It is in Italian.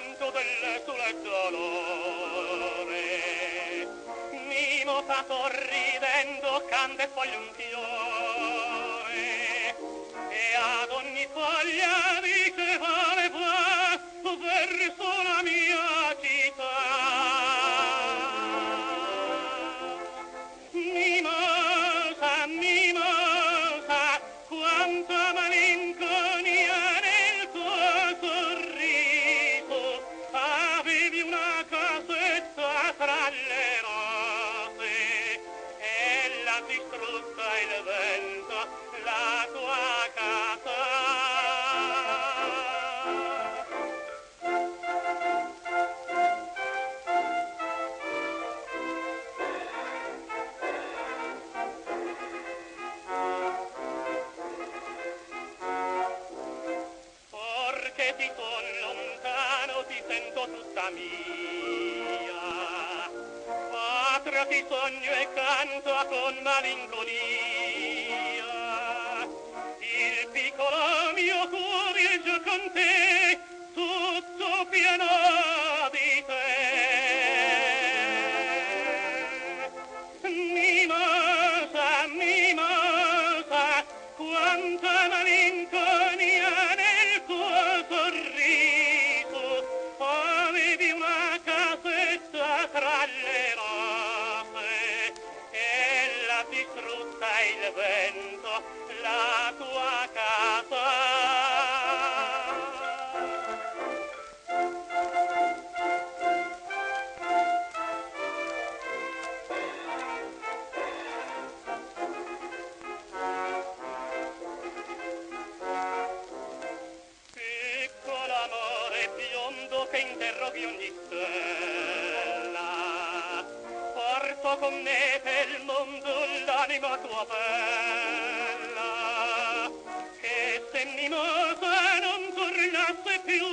pianto del suo dolore. Mimosa sorridendo canta e foglia un fiore, e ad ogni foglia dice vale va verso la mia città. Mimosa, mimosa, quanta malinconia nel tuo sorriso, avevi una casetta tra le rose, e l'ha distrutta il vento, la tua casa. Perché ti son lontano, ti sento tutta mia. Patria ti sogno e canto con malinconia. Il piccolo mio cuore è già con te, tutto pieno di te. Mimosa, mimosa, quanta malinconia nel tuo sorriso, avevi una casetta tra le rose, e l'ha distrutta il vento, la tua casa. Piccolo amore biondo che interroghi ogni stella, porto con me pel mondo l'anima tua bella, che se mimosa non tornasse più